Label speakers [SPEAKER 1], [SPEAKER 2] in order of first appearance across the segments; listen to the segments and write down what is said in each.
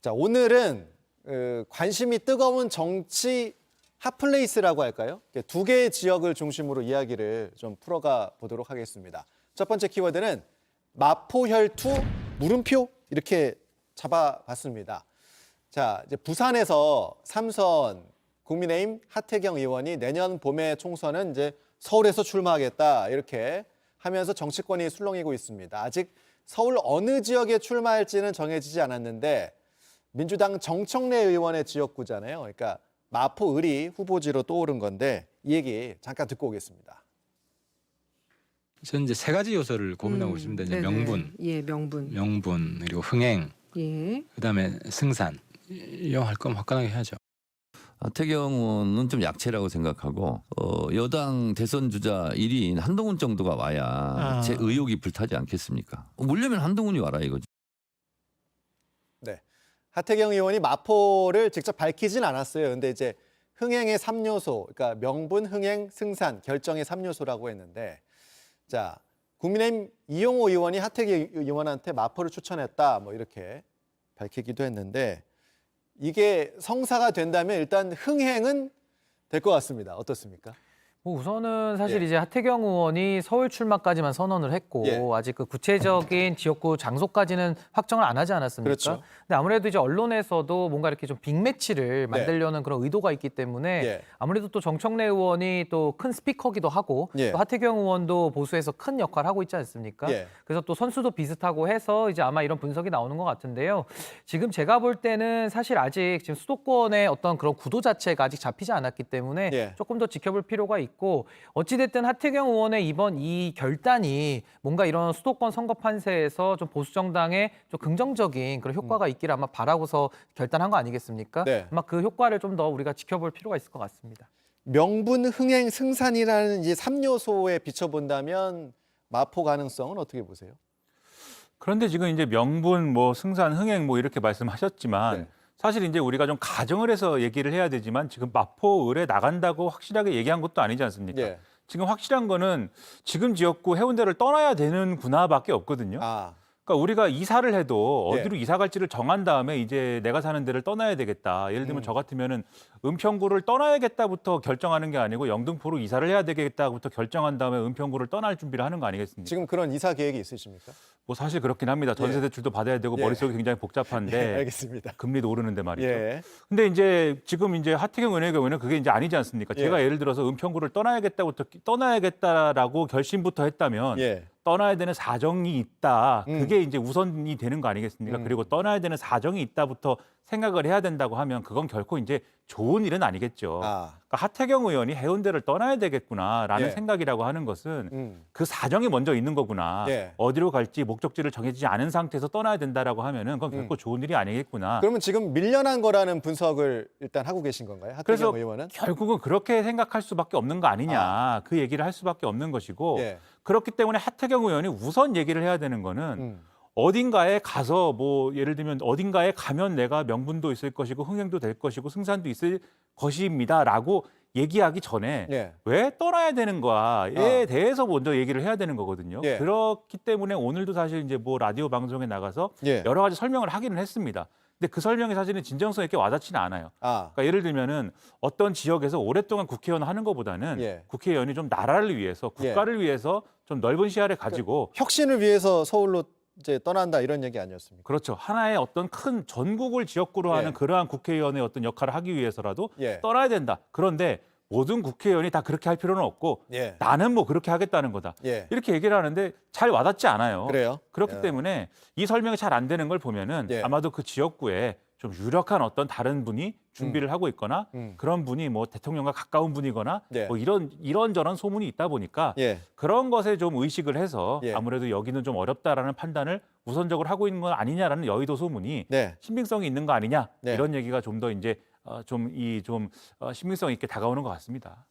[SPEAKER 1] 자, 오늘은 관심이 뜨거운 정치 핫플레이스라고 할까요? 두 개의 지역을 중심으로 이야기를 좀 풀어가 보도록 하겠습니다. 첫 번째 키워드는 마포혈투 물음표 이렇게 잡아봤습니다. 자, 이제 부산에서 삼선 국민의힘 하태경 의원이 내년 봄에 총선은 이제 서울에서 출마하겠다 이렇게 하면서 정치권이 술렁이고 있습니다. 아직 서울 어느 지역에 출마할지는 정해지지 않았는데 민주당 정청래 의원의 지역구잖아요. 그러니까 마포을이 후보지로 떠오른 건데 이 얘기 잠깐 듣고 오겠습니다.
[SPEAKER 2] 저는 이제 세 가지 요소를 고민하고 있습니다. 이제 명분, 명분 그리고 흥행, 그다음에 승산. 이용할 거면 화끈하게 해야죠.
[SPEAKER 3] 하태경 의원은 좀 약체라고 생각하고 여당 대선 주자 1위인 한동훈 정도가 와야 제 의욕이 불타지 않겠습니까? 물려면 한동훈이 와라 이거죠.
[SPEAKER 1] 네, 하태경 의원이 마포를 직접 밝히진 않았어요. 근데 이제 흥행의 3요소, 그러니까 명분, 흥행, 승산, 결정의 3요소라고 했는데 자, 국민의힘 이용호 의원이 하태경 의원한테 마포를 추천했다 뭐 이렇게 밝히기도 했는데 이게 성사가 된다면 일단 흥행은 될 것 같습니다. 어떻습니까?
[SPEAKER 4] 뭐 우선은 사실 이제 하태경 의원이 서울 출마까지만 선언을 했고 아직 그 구체적인 지역구 장소까지는 확정을 안 하지 않았습니까?
[SPEAKER 1] 그렇죠.
[SPEAKER 4] 근데 아무래도 이제 언론에서도 뭔가 이렇게 좀 빅매치를 만들려는 그런 의도가 있기 때문에 아무래도 또 정청래 의원이 또 큰 스피커기도 하고 또 하태경 의원도 보수에서 큰 역할을 하고 있지 않습니까? 그래서 또 선수도 비슷하고 해서 이제 아마 이런 분석이 나오는 것 같은데요. 지금 제가 볼 때는 사실 아직 지금 수도권의 어떤 그런 구도 자체가 아직 잡히지 않았기 때문에 조금 더 지켜볼 필요가 있고 어찌됐든 하태경 의원의 이번 이 결단이 뭔가 이런 수도권 선거 판세에서 좀 보수 정당에 좀 긍정적인 그런 효과가 있기를 아마 바라고서 결단한 거 아니겠습니까? 아마 그 효과를 좀 더 우리가 지켜볼 필요가 있을 것 같습니다.
[SPEAKER 1] 명분, 흥행, 승산이라는 이제 3요소에 비춰본다면 마포 가능성은 어떻게 보세요?
[SPEAKER 5] 그런데 지금 이제 명분, 뭐 승산, 흥행 뭐 이렇게 말씀하셨지만 사실 이제 우리가 좀 가정을 해서 얘기를 해야 되지만 지금 마포을에 나간다고 확실하게 얘기한 것도 아니지 않습니까? 지금 확실한 거는 지금 지역구 해운대를 떠나야 되는구나밖에 없거든요. 그러니까 우리가 이사를 해도 어디로 이사 갈지를 정한 다음에 이제 내가 사는 데를 떠나야 되겠다. 예를 들면 저 같으면은 은평구를 떠나야겠다부터 결정하는 게 아니고 영등포로 이사를 해야 되겠다부터 결정한 다음에 은평구를 떠날 준비를 하는 거 아니겠습니까?
[SPEAKER 1] 지금 그런 이사 계획이 있으십니까?
[SPEAKER 5] 뭐 사실 그렇긴 합니다. 전세 대출도 받아야 되고 머릿속이 굉장히 복잡한데
[SPEAKER 1] 알겠습니다.
[SPEAKER 5] 금리도 오르는데 말이죠. 근데 이제 지금 이제 하태경 의원의 경우에는 그게 이제 아니지 않습니까? 제가 예를 들어서 은평구를 떠나야겠다라고 결심부터 했다면 떠나야 되는 사정이 있다. 그게 이제 우선이 되는 거 아니겠습니까? 그리고 떠나야 되는 사정이 있다부터 생각을 해야 된다고 하면 그건 결코 이제 좋은 일은 아니겠죠. 그러니까 하태경 의원이 해운대를 떠나야 되겠구나라는 생각이라고 하는 것은 그 사정이 먼저 있는 거구나. 어디로 갈지 목적지를 정해지지 않은 상태에서 떠나야 된다라고 하면은 그건 결코 좋은 일이 아니겠구나.
[SPEAKER 1] 그러면 지금 밀려난 거라는 분석을 일단 하고 계신 건가요? 하태경
[SPEAKER 5] 그래서
[SPEAKER 1] 의원은?
[SPEAKER 5] 결국은 그렇게 생각할 수밖에 없는 거 아니냐. 그 얘기를 할 수밖에 없는 것이고 그렇기 때문에 하태경 의원이 우선 얘기를 해야 되는 거는 어딘가에 가서 뭐 예를 들면 어딘가에 가면 내가 명분도 있을 것이고 흥행도 될 것이고 승산도 있을 것입니다라고 얘기하기 전에 왜 떠나야 되는가에 대해서 먼저 얘기를 해야 되는 거거든요. 그렇기 때문에 오늘도 사실 이제 뭐 라디오 방송에 나가서 여러 가지 설명을 하기는 했습니다. 근데 그 설명이 사실은 진정성 있게 와닿지는 않아요. 그러니까 예를 들면은 어떤 지역에서 오랫동안 국회의원 하는 것보다는 국회의원이 좀 나라를 위해서 국가를 위해서 좀 넓은 시야를 가지고
[SPEAKER 1] 혁신을 위해서 서울로 이제 떠난다 이런 얘기 아니었습니까?
[SPEAKER 5] 그렇죠. 하나의 어떤 큰 전국을 지역구로 하는 그러한 국회의원의 어떤 역할을 하기 위해서라도 떠나야 된다. 그런데 모든 국회의원이 다 그렇게 할 필요는 없고 나는 뭐 그렇게 하겠다는 거다. 이렇게 얘기를 하는데 잘 와닿지 않아요.
[SPEAKER 1] 그래요?
[SPEAKER 5] 그렇기 때문에 이 설명이 잘 안 되는 걸 보면은 아마도 그 지역구에 좀 유력한 어떤 다른 분이 준비를 하고 있거나 그런 분이 뭐 대통령과 가까운 분이거나 뭐 이런저런 소문이 있다 보니까 그런 것에 좀 의식을 해서 아무래도 여기는 좀 어렵다라는 판단을 우선적으로 하고 있는 건 아니냐라는 여의도 소문이 신빙성이 있는 거 아니냐 이런 얘기가 좀 더 이제 신빙성 있게 다가오는 것 같습니다.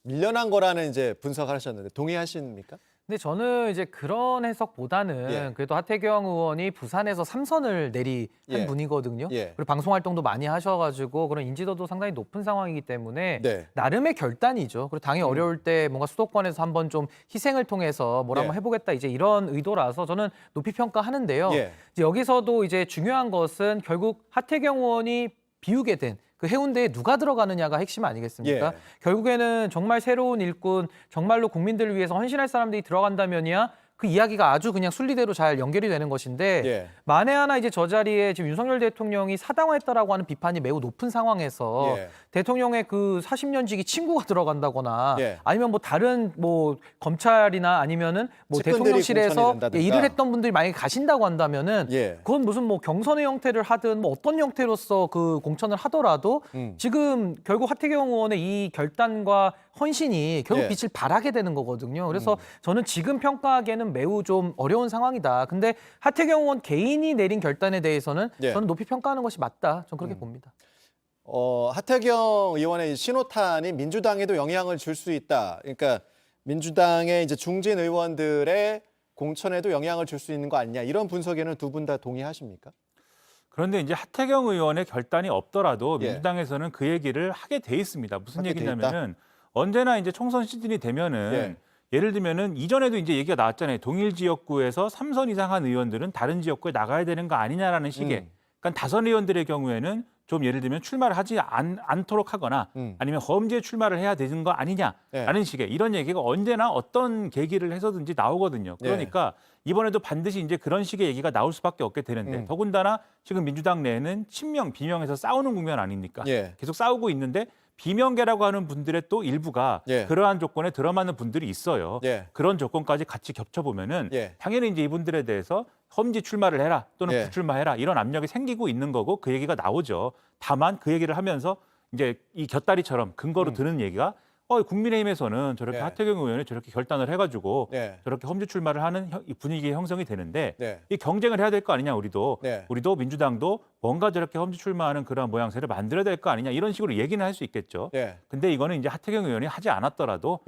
[SPEAKER 1] 밀려난 거라는 이제 분석을 하셨는데 동의하십니까?
[SPEAKER 4] 근데 저는 이제 그런 해석보다는 그래도 하태경 의원이 부산에서 3선을 내리한 분이거든요. 그리고 방송 활동도 많이 하셔가지고 그런 인지도도 상당히 높은 상황이기 때문에 나름의 결단이죠. 그리고 당이 어려울 때 뭔가 수도권에서 한번 좀 희생을 통해서 뭘 한번 해보겠다 이제 이런 의도라서 저는 높이 평가하는데요. 이제 여기서도 이제 중요한 것은 결국 하태경 의원이 비우게 된 그 해운대에 누가 들어가느냐가 핵심 아니겠습니까? 결국에는 정말 새로운 일꾼, 정말로 국민들을 위해서 헌신할 사람들이 들어간다면이야 그 이야기가 아주 그냥 순리대로 잘 연결이 되는 것인데 만에 하나 이제 저 자리에 지금 윤석열 대통령이 사당화했다라고 하는 비판이 매우 높은 상황에서 대통령의 그 40년지기 친구가 들어간다거나 아니면 뭐 다른 뭐 검찰이나 아니면은 뭐 대통령실에서 일을 했던 분들이 만약에 가신다고 한다면은 그건 무슨 뭐 경선의 형태를 하든 뭐 어떤 형태로서 그 공천을 하더라도 지금 결국 하태경 의원의 이 결단과 헌신이 결국 빛을 발하게 되는 거거든요. 그래서 저는 지금 평가하기에는 매우 좀 어려운 상황이다. 근데 하태경 의원 개인이 내린 결단에 대해서는 저는 높이 평가하는 것이 맞다. 저는 그렇게 봅니다.
[SPEAKER 1] 하태경 의원의 신호탄이 민주당에도 영향을 줄 수 있다. 그러니까 민주당의 이제 중진 의원들의 공천에도 영향을 줄 수 있는 거 아니냐. 이런 분석에는 두 분 다 동의하십니까?
[SPEAKER 5] 그런데 이제 하태경 의원의 결단이 없더라도 민주당에서는 그 얘기를 하게 돼 있습니다. 무슨 얘기냐면은 언제나 이제 총선 시즌이 되면은 예를 들면은 이전에도 이제 얘기가 나왔잖아요. 동일 지역구에서 3선 이상 한 의원들은 다른 지역구에 나가야 되는 거 아니냐라는 식의. 그러니까 다선 의원들의 경우에는 좀 예를 들면 출마를 하지 않도록 하거나 아니면 험지에 출마를 해야 되는 거 아니냐라는 식의 이런 얘기가 언제나 어떤 계기를 해서든지 나오거든요. 그러니까 이번에도 반드시 이제 그런 식의 얘기가 나올 수밖에 없게 되는데 더군다나 지금 민주당 내에는 친명, 비명에서 싸우는 국면 아닙니까? 계속 싸우고 있는데 비명계라고 하는 분들의 또 일부가 그러한 조건에 들어맞는 분들이 있어요. 그런 조건까지 같이 겹쳐보면은 당연히 이제 이분들에 대해서 험지 출마를 해라 또는 불출마해라 이런 압력이 생기고 있는 거고 그 얘기가 나오죠. 다만 그 얘기를 하면서 이제 이 곁다리처럼 근거로 드는 얘기가 국민의힘에서는 저렇게 하태경 의원이 저렇게 결단을 해가지고 저렇게 험지 출마를 하는 분위기 형성이 되는데 이 경쟁을 해야 될 거 아니냐 우리도 민주당도 뭔가 저렇게 험지 출마하는 그런 모양새를 만들어야 될 거 아니냐 이런 식으로 얘기는 할 수 있겠죠. 근데 이거는 이제 하태경 의원이 하지 않았더라도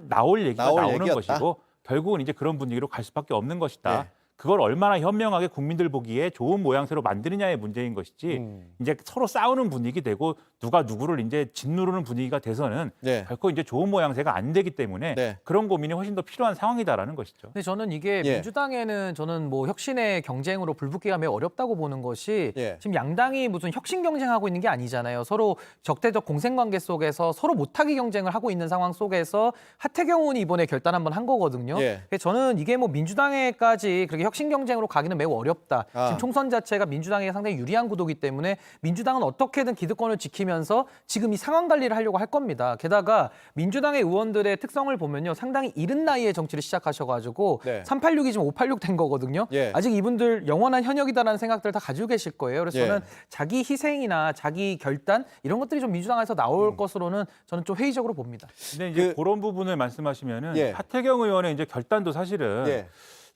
[SPEAKER 5] 나올 얘기가 나오는 얘기였다. 것이고 결국은 이제 그런 분위기로 갈 수밖에 없는 것이다. 그걸 얼마나 현명하게 국민들 보기에 좋은 모양새로 만드느냐의 문제인 것이지 이제 서로 싸우는 분위기 되고 누가 누구를 이제 짓누르는 분위기가 돼서는 결코 이제 좋은 모양새가 안 되기 때문에 그런 고민이 훨씬 더 필요한 상황이다라는 것이죠.
[SPEAKER 4] 근데 저는 이게 민주당에는 저는 뭐 혁신의 경쟁으로 불붙기가 매우 어렵다고 보는 것이 지금 양당이 무슨 혁신 경쟁하고 있는 게 아니잖아요. 서로 적대적 공생관계 속에서 서로 못하기 경쟁을 하고 있는 상황 속에서 하태경 의원이 이번에 결단 한번 한 거거든요. 그래서 저는 이게 뭐 민주당에까지 그렇게 혁신 경쟁으로 가기는 매우 어렵다. 지금 총선 자체가 민주당에게 상당히 유리한 구도이기 때문에 민주당은 어떻게든 기득권을 지키면서 지금 이 상황 관리를 하려고 할 겁니다. 게다가 민주당의 의원들의 특성을 보면요. 상당히 이른 나이에 정치를 시작하셔가지고 386이 지금 586 된 거거든요. 아직 이분들 영원한 현역이다라는 생각들을 다 가지고 계실 거예요. 그래서 저는 자기 희생이나 자기 결단 이런 것들이 좀 민주당에서 나올 것으로는 저는 좀 회의적으로 봅니다.
[SPEAKER 5] 근데 이제 그런 부분을 말씀하시면은 하태경 의원의 이제 결단도 사실은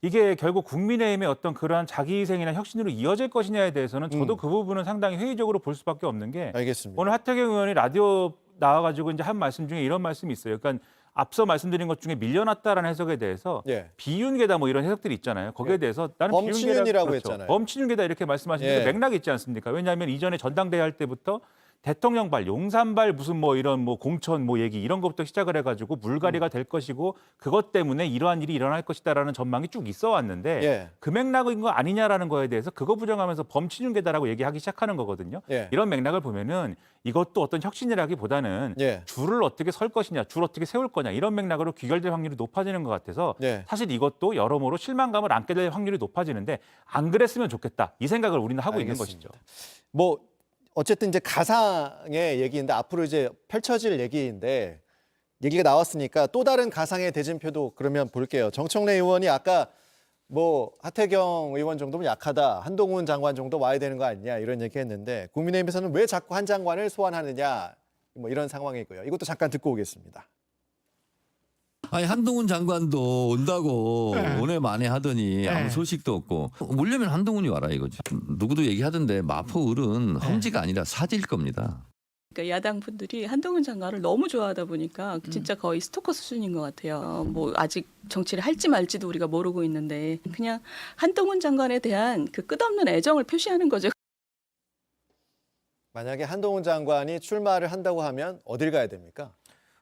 [SPEAKER 5] 이게 결국 국민의힘의 어떤 그러한 자기 희생이나 혁신으로 이어질 것이냐에 대해서는 저도 그 부분은 상당히 회의적으로 볼 수밖에 없는 게 오늘 하태경 의원이 라디오 나와가지고 이제 한 말씀 중에 이런 말씀이 있어요. 그러니까 앞서 말씀드린 것 중에 밀려났다라는 해석에 대해서 비윤계다 뭐 이런 해석들이 있잖아요. 거기에 대해서 나는
[SPEAKER 1] 범친윤이라고 했잖아요.
[SPEAKER 5] 범친윤계다 이렇게 말씀하시는데 맥락이 있지 않습니까? 왜냐하면 이전에 전당대회 할 때부터 대통령발, 용산발 무슨 뭐 이런 뭐 공천 뭐 얘기 이런 것부터 시작을 해가지고 물갈이가 될 것이고 그것 때문에 이러한 일이 일어날 것이다라는 전망이 쭉 있어 왔는데 그 맥락인 거 아니냐라는 거에 대해서 그거 부정하면서 범친윤계다라고 얘기하기 시작하는 거거든요. 이런 맥락을 보면은 이것도 어떤 혁신이라기보다는 줄을 어떻게 설 것이냐, 줄 어떻게 세울 거냐 이런 맥락으로 귀결될 확률이 높아지는 것 같아서 사실 이것도 여러모로 실망감을 안게 될 확률이 높아지는데 안 그랬으면 좋겠다 이 생각을 우리는 하고 있는 것이죠.
[SPEAKER 1] 뭐 어쨌든 이제 가상의 얘기인데 앞으로 이제 펼쳐질 얘기인데 얘기가 나왔으니까 또 다른 가상의 대진표도 그러면 볼게요. 정청래 의원이 아까 뭐 하태경 의원 정도면 약하다. 한동훈 장관 정도 와야 되는 거 아니냐 이런 얘기했는데 국민의힘에서는 왜 자꾸 한 장관을 소환하느냐 뭐 이런 상황이고요. 이것도 잠깐 듣고 오겠습니다.
[SPEAKER 3] 아니 한동훈 장관도 온다고 오늘 만에 하더니 아무 소식도 없고 오려면 한동훈이 와라 이거죠. 누구도 얘기하던데 마포 을은 험지가 아니라 사지일 겁니다.
[SPEAKER 6] 그러니까 야당 분들이 한동훈 장관을 너무 좋아하다 보니까 진짜 거의 스토커 수준인 것 같아요. 뭐 아직 정치를 할지 말지도 우리가 모르고 있는데 그냥 한동훈 장관에 대한 그 끝없는 애정을 표시하는 거죠.
[SPEAKER 1] 만약에 한동훈 장관이 출마를 한다고 하면 어딜 가야 됩니까?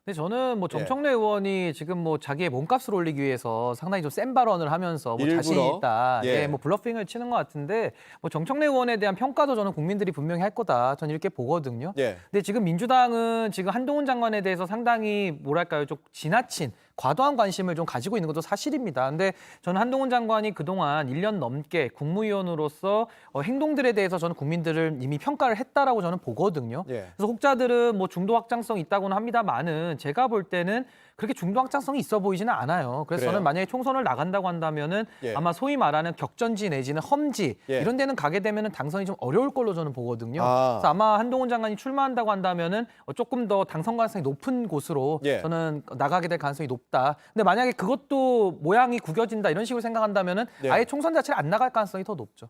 [SPEAKER 4] 근데 저는 뭐 정청래 의원이 지금 뭐 자기의 몸값을 올리기 위해서 상당히 좀 센 발언을 하면서 뭐
[SPEAKER 1] 일부러?
[SPEAKER 4] 자신 있다,
[SPEAKER 1] 예.
[SPEAKER 4] 뭐 블러핑을 치는 것 같은데 뭐 정청래 의원에 대한 평가도 저는 국민들이 분명히 할 거다, 저는 이렇게 보거든요.
[SPEAKER 1] 예.
[SPEAKER 4] 근데 지금 민주당은 지금 한동훈 장관에 대해서 상당히 뭐랄까요, 좀 지나친 과도한 관심을 좀 가지고 있는 것도 사실입니다. 근데 저는 한동훈 장관이 그동안 1년 넘게 국무위원으로서 행동들에 대해서 저는 국민들을 이미 평가를 했다라고 저는 보거든요.
[SPEAKER 1] 예.
[SPEAKER 4] 그래서 혹자들은 뭐 중도 확장성이 있다고는 합니다만은 제가 볼 때는 그렇게 중도 확장성이 있어 보이지는 않아요. 그래서
[SPEAKER 1] 그래요?
[SPEAKER 4] 저는 만약에 총선을 나간다고 한다면은
[SPEAKER 1] 예.
[SPEAKER 4] 아마 소위 말하는 격전지 내지는 험지
[SPEAKER 1] 예.
[SPEAKER 4] 이런 데는 가게 되면은 당선이 좀 어려울 걸로 저는 보거든요.
[SPEAKER 1] 아.
[SPEAKER 4] 그래서 아마 한동훈 장관이 출마한다고 한다면은 조금 더 당선 가능성이 높은 곳으로
[SPEAKER 1] 예.
[SPEAKER 4] 저는 나가게 될 가능성이 높다. 근데 만약에 그것도 모양이 구겨진다 이런 식으로 생각한다면은
[SPEAKER 1] 예.
[SPEAKER 4] 아예 총선 자체를 안 나갈 가능성이 더 높죠.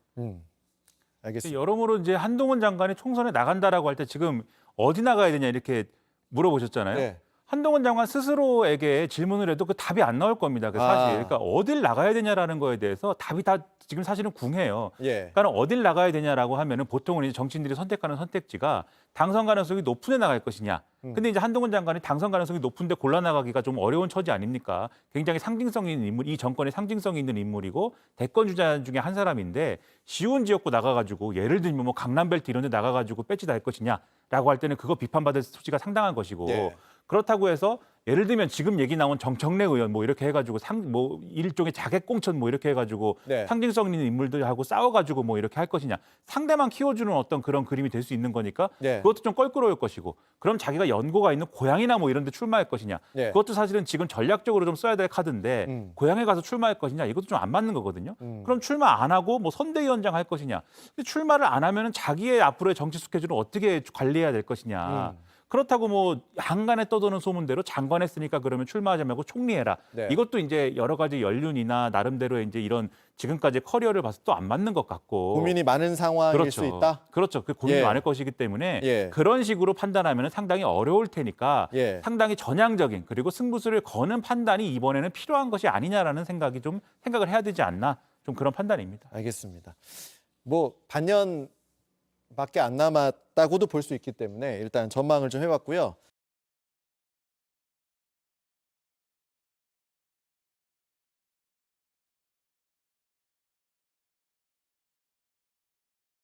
[SPEAKER 1] 알겠습니다.
[SPEAKER 5] 여러모로 이제 한동훈 장관이 총선에 나간다라고 할 때 지금 어디 나가야 되냐 이렇게 물어보셨잖아요.
[SPEAKER 1] 예.
[SPEAKER 5] 한동훈 장관 스스로에게 질문을 해도 그 답이 안 나올 겁니다. 그 사실. 그러니까 어딜 나가야 되냐라는 거에 대해서 답이 다 지금 사실은 궁해요.
[SPEAKER 1] 예.
[SPEAKER 5] 그러니까 어딜 나가야 되냐라고 하면은 보통은 이제 정치인들이 선택하는 선택지가 당선 가능성이 높은 데 나갈 것이냐. 근데 이제 한동훈 장관이 당선 가능성이 높은데 골라 나가기가 좀 어려운 처지 아닙니까? 굉장히 상징성이 있는 인물, 이 정권에 상징성이 있는 인물이고 대권 주자 중에 한 사람인데 쉬운 지역구 나가가지고 예를 들면 뭐 강남벨트 이런 데 나가가지고 배지 달 것이냐라고 할 때는 그거 비판받을 소지가 상당한 것이고
[SPEAKER 1] 예.
[SPEAKER 5] 그렇다고 해서 예를 들면 지금 얘기 나온 정청래 의원 뭐 이렇게 해가지고 뭐 일종의 자객공천 뭐 이렇게 해가지고
[SPEAKER 1] 네.
[SPEAKER 5] 상징성 있는 인물들하고 싸워가지고 뭐 이렇게 할 것이냐 상대만 키워주는 어떤 그런 그림이 될 수 있는 거니까
[SPEAKER 1] 네.
[SPEAKER 5] 그것도 좀 껄끄러울 것이고 그럼 자기가 연고가 있는 고향이나 뭐 이런 데 출마할 것이냐
[SPEAKER 1] 네.
[SPEAKER 5] 그것도 사실은 지금 전략적으로 좀 써야 될 카드인데 고향에 가서 출마할 것이냐 이것도 좀 안 맞는 거거든요. 그럼 출마 안 하고 뭐 선대위원장 할 것이냐 근데 출마를 안 하면은 자기의 앞으로의 정치 스케줄을 어떻게 관리해야 될 것이냐 그렇다고 뭐 한간에 떠도는 소문대로 장관 했으니까 그러면 출마하지 말고 총리해라.
[SPEAKER 1] 네.
[SPEAKER 5] 이것도 이제 여러 가지 연륜이나 나름대로 이제 이런 지금까지 커리어를 봐서 또 안 맞는 것 같고.
[SPEAKER 1] 고민이 많은 상황일 수 있다.
[SPEAKER 5] 그렇죠. 그 고민이
[SPEAKER 1] 예.
[SPEAKER 5] 많을 것이기 때문에
[SPEAKER 1] 예.
[SPEAKER 5] 그런 식으로 판단하면 상당히 어려울 테니까
[SPEAKER 1] 예.
[SPEAKER 5] 상당히 전향적인 그리고 승부수를 거는 판단이 이번에는 필요한 것이 아니냐라는 생각이 좀 생각을 해야 되지 않나 좀 그런 판단입니다.
[SPEAKER 1] 알겠습니다. 뭐 반년밖에 안 남았다고도 볼 수 있기 때문에 일단 전망을 좀 해봤고요.